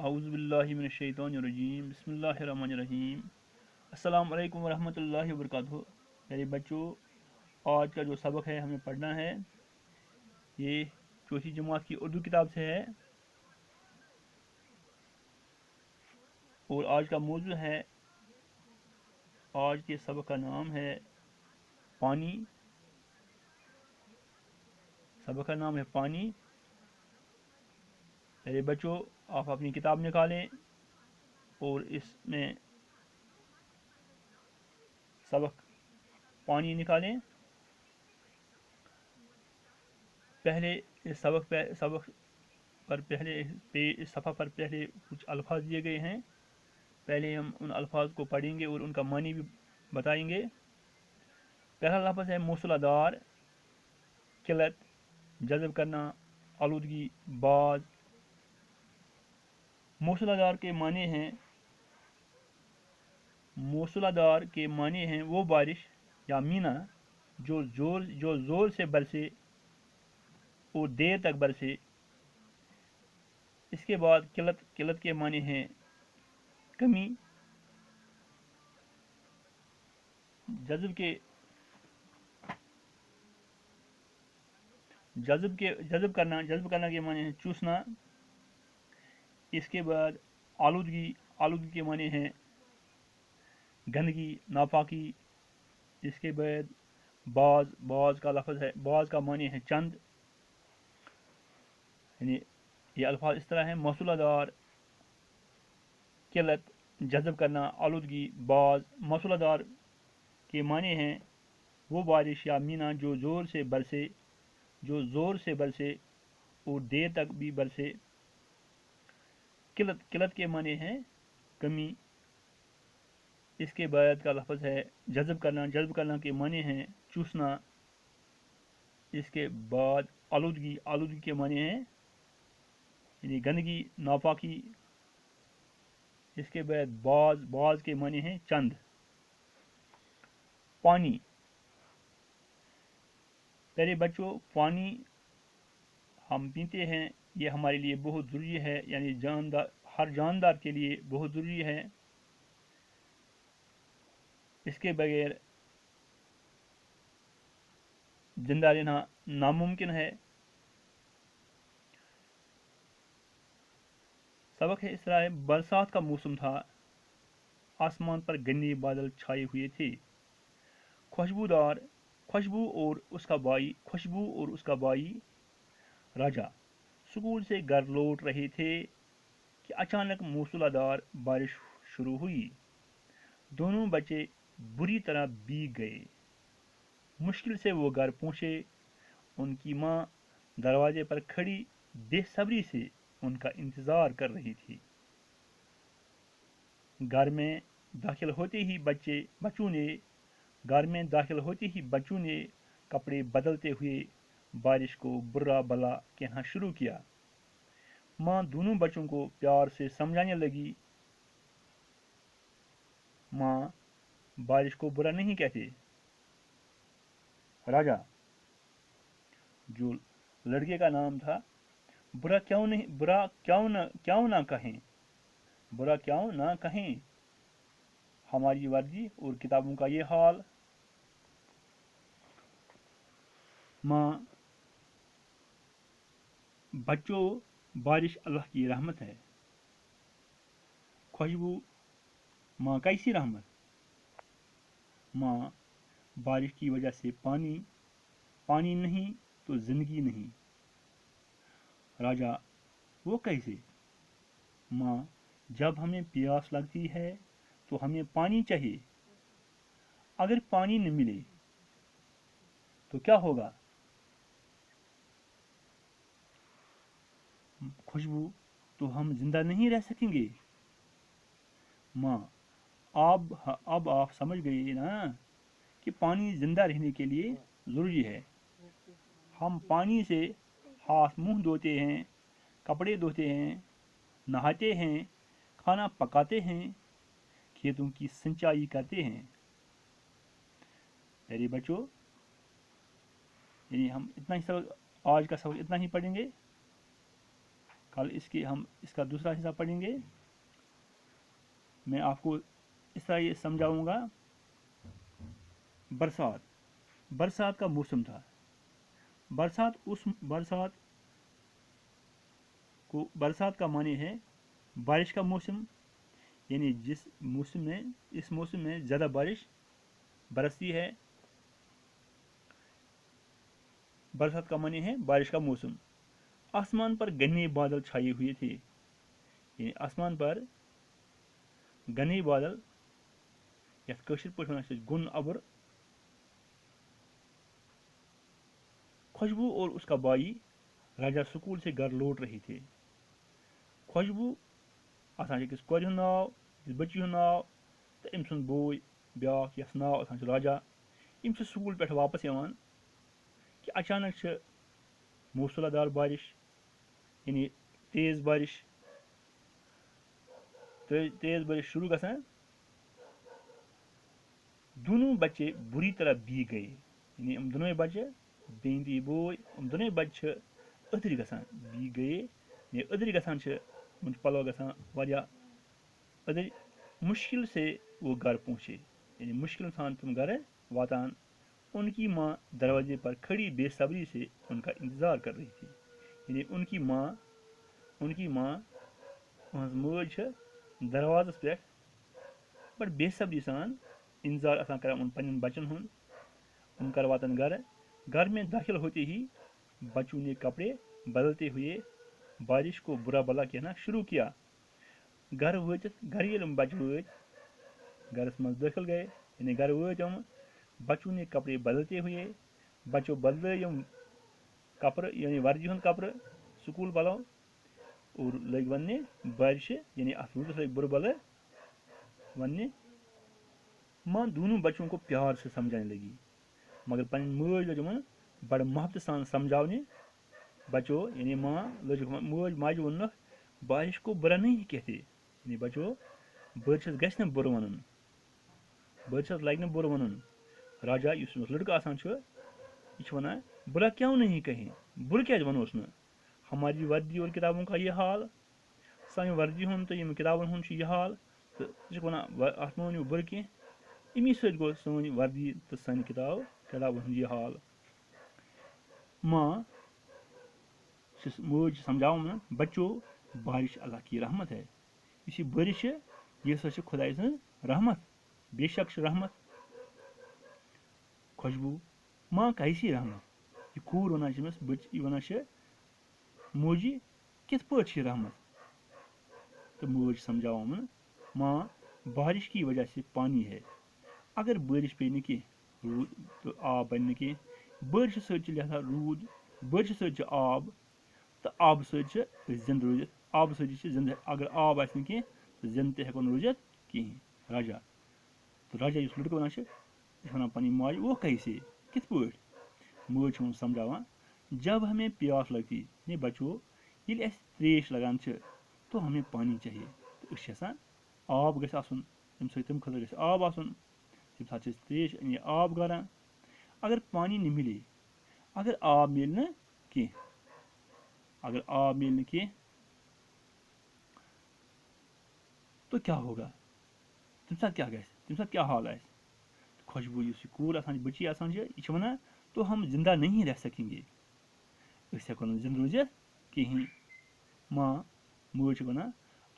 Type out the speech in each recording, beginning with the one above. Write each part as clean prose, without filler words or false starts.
औज़ुबिल्लाहि मिनश्शैतानिर्रजीम बिस्मिल्लाहिर्रहमानिर्रहीम। अस्सलाम वालेकुम वरहमतुल्लाहि वबरकातुहू। मेरे बच्चों, आज का जो सबक है हमें पढ़ना है, ये चौथी जमात की उर्दू किताब से है और आज का मौजू है, आज के सबक का नाम है पानी। सबक का नाम है पानी। मेरे बच्चों, आप अपनी किताब निकालें और इसमें सबक पानी निकालें। पहले इस सबक पर पहले इस सफ़ा पर पहले कुछ अल्फाज दिए गए हैं। पहले हम उन अल्फाज को पढ़ेंगे और उनका मानी भी बताएंगे। पहला लफ्ज़ है मूसलाधार, किल्लत, जज़ब करना, आलूदगी, बाज़। मूसलाधार के माने हैं वो बारिश या मीना जो ज़ोर से बरसे और देर तक बरसे। इसके बाद किल्लत के माने हैं कमी। जज़ब करना के माने हैं चूसना। इसके बाद आलूदगी के माने हैं गंदगी, नापाकी। इसके बाद बाज़ का लफ्ज़ है, बाज़ का माने है चंद। यानी ये अल्फाज इस तरह हैं: मौसूलादार, किल्लत, जज़ब करना, आलूदगी, बाज़। मौसूलादार के माने हैं वो बारिश या मीना जो ज़ोर से बरसे और देर तक भी बरसे। किल्लत के माने हैं कमी। इसके बाद का लफ्ज़ है जज़ब करना के माने हैं चूसना। इसके बाद आलूदगी के माने हैं यानी गंदगी, नापाकी। इसके बाद बाज़ के माने हैं चंद। पानी। प्यारे बच्चों, पानी हम पीते हैं, ये हमारे लिए बहुत ज़रूरी है, यानी हर जानदार के लिए बहुत ज़रूरी है। इसके बगैर जिंदा रहना नामुमकिन है। सबक है इस तरह है: बरसात का मौसम था, आसमान पर घने बादल छाए हुए थे। खुशबू और उसका भाई राजा स्कूल से घर लौट रहे थे कि अचानक मूसलाधार बारिश शुरू हुई। दोनों बच्चे बुरी तरह भीग गए। मुश्किल से वो घर पहुंचे। उनकी माँ दरवाजे पर खड़ी बेसब्री से उनका इंतजार कर रही थी। घर में दाखिल होते ही बच्चों ने कपड़े बदलते हुए बारिश को बुरा भला कहना शुरू किया। माँ दोनों बच्चों को प्यार से समझाने लगी, माँ, बारिश को बुरा नहीं कहते। राजा, जो लड़के का नाम था, बुरा क्यों ना कहें, हमारी वर्दी और किताबों का ये हाल। माँ, बच्चों, बारिश अल्लाह की रहमत है। खुशबू, माँ कैसी रहमत? माँ, बारिश की वजह से पानी नहीं तो जिंदगी नहीं। राजा, वो कैसे? माँ, जब हमें प्यास लगती है तो हमें पानी चाहिए। अगर पानी न मिले तो क्या होगा? खुशबू, तो हम जिंदा नहीं रह सकेंगे। माँ, अब आप समझ गए ना कि पानी जिंदा रहने के लिए ज़रूरी है। हम पानी से हाथ मुंह धोते हैं, कपड़े धोते हैं, नहाते हैं, खाना पकाते हैं, खेतों की सिंचाई करते हैं। मेरे बच्चों, यानी हम इतना ही सबक, आज का सबक इतना ही पढ़ेंगे। कल हम इसका दूसरा हिस्सा पढ़ेंगे। मैं आपको इस तरह ये समझाऊंगा। बरसात का मौसम था। बरसात का माने है बारिश का मौसम, यानी इस मौसम में ज़्यादा बारिश बरसती है। बरसात का माने है बारिश का मौसम। आसमान पर घने बादल छाए हुए थे, यानी आसमान पर घने बादल, यथ कशिर पठ वनान गुन अबर। खुशबू और उसका भाई राजा स्कूल से घर लौट रहे थे। खुशबू आसान अकिस कोर हुंद नाव, अकिस बच्ची हुंद नाव, तो अम सुंद बोय ब्याख यस नाव आसान राजा। यम स्कूल पे वापस यवान कि अचानक मौसलाधार बारिश, यानी तेज बारिश शुरू गसान। दोनों बच्चे बुरी तरह भीग गए, यानी हम दोनों बच्चे बेंदी बोय हम दोनों बच्चे अदर गसान भीग गए, यानी अदर गसान पलो गसान वारिया अदर। मुश्किल से वो घर पहुंचे, यानी मुश्किल सान तुम घर वातान। उनकी माँ दरवाजे पर खड़ी बेसब्री से उनका इंतजार कर रही थी, यानी उनकी माँ मज दरवाजस पे बड़ बेसब्री सान इंतजार आसान कर पन्न बच्चन हुंद। उन कर वातन घर में दाखिल होते ही बच्चों ने कपड़े बदलते हुए बारिश को बुरा भला कहना शुरू किया। घर ये बच्चे घरस मज दाखिल गए, यानी घर वम बच्चों ने कपड़े बदलते हुए, बच्चों बदल कपड़ यानी वर्दी हुंद कपड़ स्कूल पलो और लग वन्ने बारिश यानी अथ रूदस लग बुर भला वन्ने। माँ दोनों बच्चों को प्यार से समझाने लगी, मगर पन मज लज बड़ मोहब्बत सान समझाने। बच्चों यानी माँ लज माज वन बारिश को बुरा नहीं कहते, यानी बच्चों बारिश गस न बुर वन, बारिश लग न बुर वन। राजा इस लड़का आसान यह वन बुरा क्यों नहीं कहें, बुर क्या वनोस न। हमारी वर्दी और किताबों का ये हाल, सान वर्दी हुंद तो यम किताबन हुंद यह हाल, तो वन अत मो बुर कह। अमी सत गो सन वर्दी तो सान किताबन हुंद यह हाल। माँ मज समझावन बच्चों बारिश अल्लाह की रहमत है। इस बारिश यह सा खुदा सं रहमत, बेशक रहमत। खुशबू माँ कैसी रहमत, यह कूर वन वन मोजी कित पे रहमत। तो मज समझावन माँ बारिश की वजह से पानी है, अगर बारिश पे न कह रूद तो आब बन कह। बारिश सत लिहाजा रूद, बारिश सत आब, तो आब सत जिंद रूजित, आब सत जिंद। अगर आब आस कह तो जिंद तो हेको रूजित कहें। राजा तो राजा इस लड़का वन पनी माज वो कैसे कित पे। मज समझावान जब हमें प्यास लगती, नहीं बच्चों ये त्रेश लगान तो हमें पानी चाहिए, तो यसान आब गम तम खतर गस आब आसन, तम सात त्रेश यानी आब गारान। अगर पानी न मिले, अगर आब मिल न कह, अगर आब मिल न कह तो क्या होगा, तम सात क्या गस, तम सात क्या हाल आस। खुशबू इस कूर आसान बच्ची आसान यह वन तो हम जिंदा नहीं रह सकेंगे, हेको जिंद रूजित कहें। माँ मज वन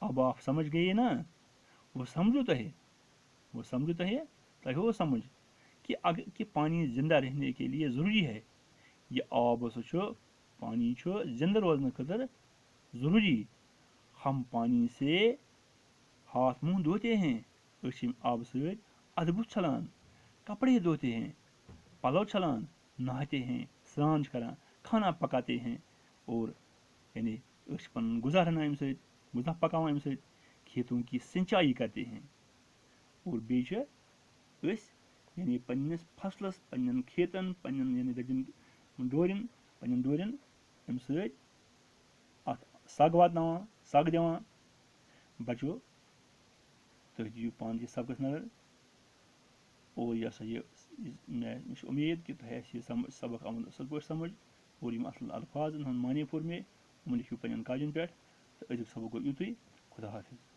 अब आप समझ गए ना, वो समझो तो है, वो समझो तो है, तह वो समझ कि पानी जिंदा रहने के लिए ज़रूरी है। ये आब पानी जिंदा रोजन खतर ज़रूरी। हम पानी से हाथ मुंह धोते हैं, आब सत अदबुत छलान, कपड़े धोते हैं, पलव छलान, नहाते हैं, स्नान करान, खाना पकाते हैं, और यानी पन गुजारना अम सत गुजा पकान अम सत, खेतों की सिंचाई करते हैं। और बेच यानी पन्नस फसलस पन्न खेतन पन्न यानी दजन डोरन अम सत सग वातनावान, सग दिवान। बच्चों तुम दियो पान ये सबकस नजर, और यह सा मैं उम्मीद कि तुम यह सबक अमल असल पे समझ, और असल अल्फाजन हन मानी पोर मे लिखियो पन्न कागजन पे। تو أزیُک سبق گوٚو یُتُے خدا حافظ